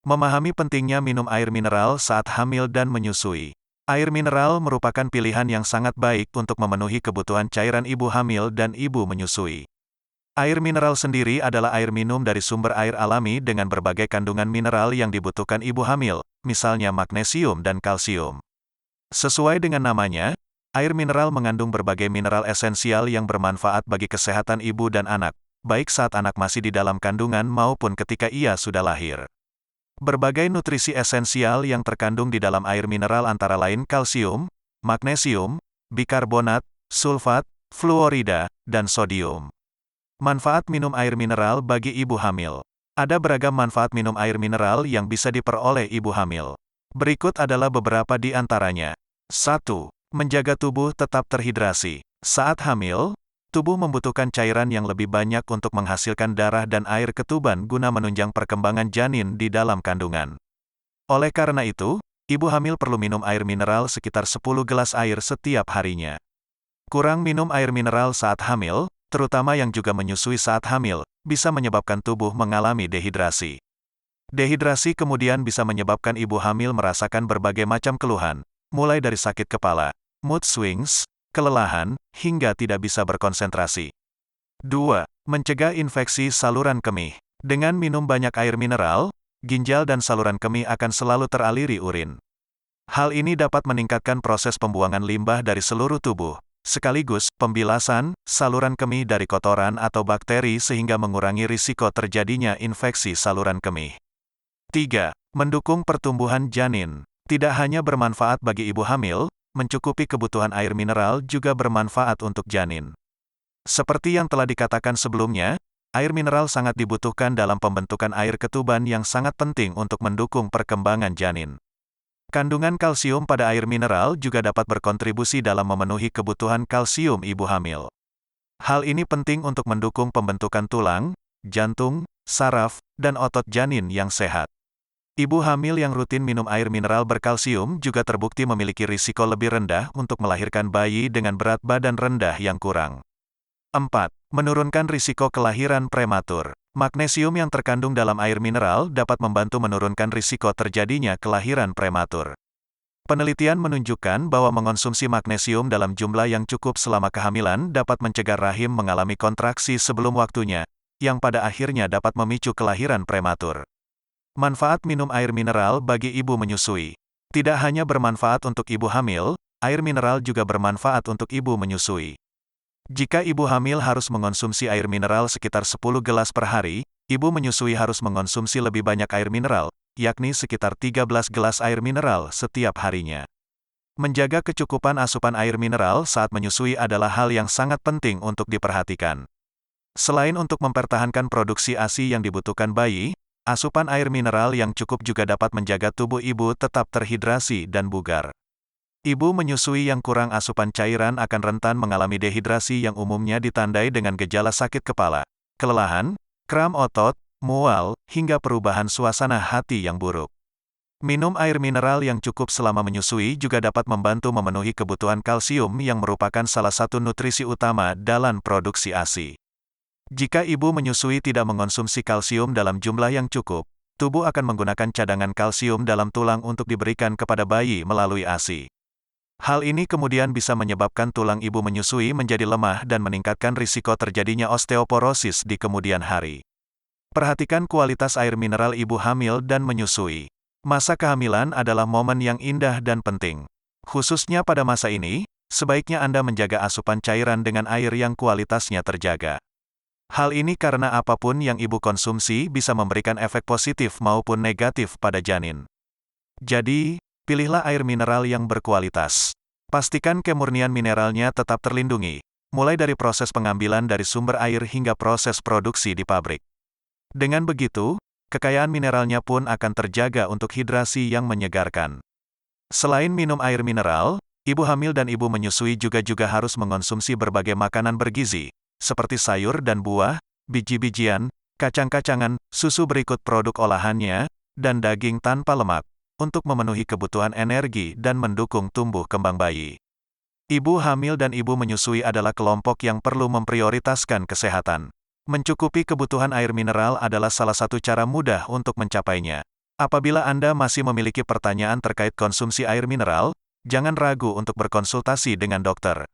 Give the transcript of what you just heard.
Memahami pentingnya minum air mineral saat hamil dan menyusui. Air mineral merupakan pilihan yang sangat baik untuk memenuhi kebutuhan cairan ibu hamil dan ibu menyusui. Air mineral sendiri adalah air minum dari sumber air alami dengan berbagai kandungan mineral yang dibutuhkan ibu hamil, misalnya magnesium dan kalsium. Sesuai dengan namanya, air mineral mengandung berbagai mineral esensial yang bermanfaat bagi kesehatan ibu dan anak, baik saat anak masih di dalam kandungan maupun ketika ia sudah lahir. Berbagai nutrisi esensial yang terkandung di dalam air mineral antara lain kalsium, magnesium, bikarbonat, sulfat, fluorida, dan sodium. Manfaat minum air mineral bagi ibu hamil. Ada beragam manfaat minum air mineral yang bisa diperoleh ibu hamil. Berikut adalah beberapa di antaranya. 1. Menjaga tubuh tetap terhidrasi. Saat hamil, tubuh membutuhkan cairan yang lebih banyak untuk menghasilkan darah dan air ketuban guna menunjang perkembangan janin di dalam kandungan. Oleh karena itu, ibu hamil perlu minum air mineral sekitar 10 gelas air setiap harinya. Kurang minum air mineral saat hamil, terutama yang juga menyusui saat hamil, bisa menyebabkan tubuh mengalami dehidrasi. Dehidrasi kemudian bisa menyebabkan ibu hamil merasakan berbagai macam keluhan, mulai dari sakit kepala, mood swings, kelelahan, hingga tidak bisa berkonsentrasi. 2. Mencegah infeksi saluran kemih. Dengan minum banyak air mineral, ginjal dan saluran kemih akan selalu teraliri urin. Hal ini dapat meningkatkan proses pembuangan limbah dari seluruh tubuh, sekaligus pembilasan saluran kemih dari kotoran atau bakteri sehingga mengurangi risiko terjadinya infeksi saluran kemih. 3. Mendukung pertumbuhan janin. Tidak hanya bermanfaat bagi ibu hamil, mencukupi kebutuhan air mineral juga bermanfaat untuk janin. Seperti yang telah dikatakan sebelumnya, air mineral sangat dibutuhkan dalam pembentukan air ketuban yang sangat penting untuk mendukung perkembangan janin. Kandungan kalsium pada air mineral juga dapat berkontribusi dalam memenuhi kebutuhan kalsium ibu hamil. Hal ini penting untuk mendukung pembentukan tulang, jantung, saraf, dan otot janin yang sehat. Ibu hamil yang rutin minum air mineral berkalsium juga terbukti memiliki risiko lebih rendah untuk melahirkan bayi dengan berat badan rendah yang kurang. 4. Menurunkan risiko kelahiran prematur. Magnesium yang terkandung dalam air mineral dapat membantu menurunkan risiko terjadinya kelahiran prematur. Penelitian menunjukkan bahwa mengonsumsi magnesium dalam jumlah yang cukup selama kehamilan dapat mencegah rahim mengalami kontraksi sebelum waktunya, yang pada akhirnya dapat memicu kelahiran prematur. Manfaat minum air mineral bagi ibu menyusui. Tidak hanya bermanfaat untuk ibu hamil, air mineral juga bermanfaat untuk ibu menyusui. Jika ibu hamil harus mengonsumsi air mineral sekitar 10 gelas per hari, ibu menyusui harus mengonsumsi lebih banyak air mineral, yakni sekitar 13 gelas air mineral setiap harinya. Menjaga kecukupan asupan air mineral saat menyusui adalah hal yang sangat penting untuk diperhatikan. Selain untuk mempertahankan produksi ASI yang dibutuhkan bayi, asupan air mineral yang cukup juga dapat menjaga tubuh ibu tetap terhidrasi dan bugar. Ibu menyusui yang kurang asupan cairan akan rentan mengalami dehidrasi yang umumnya ditandai dengan gejala sakit kepala, kelelahan, kram otot, mual, hingga perubahan suasana hati yang buruk. Minum air mineral yang cukup selama menyusui juga dapat membantu memenuhi kebutuhan kalsium yang merupakan salah satu nutrisi utama dalam produksi ASI. Jika ibu menyusui tidak mengonsumsi kalsium dalam jumlah yang cukup, tubuh akan menggunakan cadangan kalsium dalam tulang untuk diberikan kepada bayi melalui ASI. Hal ini kemudian bisa menyebabkan tulang ibu menyusui menjadi lemah dan meningkatkan risiko terjadinya osteoporosis di kemudian hari. Perhatikan kualitas air mineral ibu hamil dan menyusui. Masa kehamilan adalah momen yang indah dan penting. Khususnya pada masa ini, sebaiknya Anda menjaga asupan cairan dengan air yang kualitasnya terjaga. Hal ini karena apapun yang ibu konsumsi bisa memberikan efek positif maupun negatif pada janin. Jadi, pilihlah air mineral yang berkualitas. Pastikan kemurnian mineralnya tetap terlindungi, mulai dari proses pengambilan dari sumber air hingga proses produksi di pabrik. Dengan begitu, kekayaan mineralnya pun akan terjaga untuk hidrasi yang menyegarkan. Selain minum air mineral, ibu hamil dan ibu menyusui juga harus mengonsumsi berbagai makanan bergizi, seperti sayur dan buah, biji-bijian, kacang-kacangan, susu berikut produk olahannya, dan daging tanpa lemak, untuk memenuhi kebutuhan energi dan mendukung tumbuh kembang bayi. Ibu hamil dan ibu menyusui adalah kelompok yang perlu memprioritaskan kesehatan. Mencukupi kebutuhan air mineral adalah salah satu cara mudah untuk mencapainya. Apabila Anda masih memiliki pertanyaan terkait konsumsi air mineral, jangan ragu untuk berkonsultasi dengan dokter.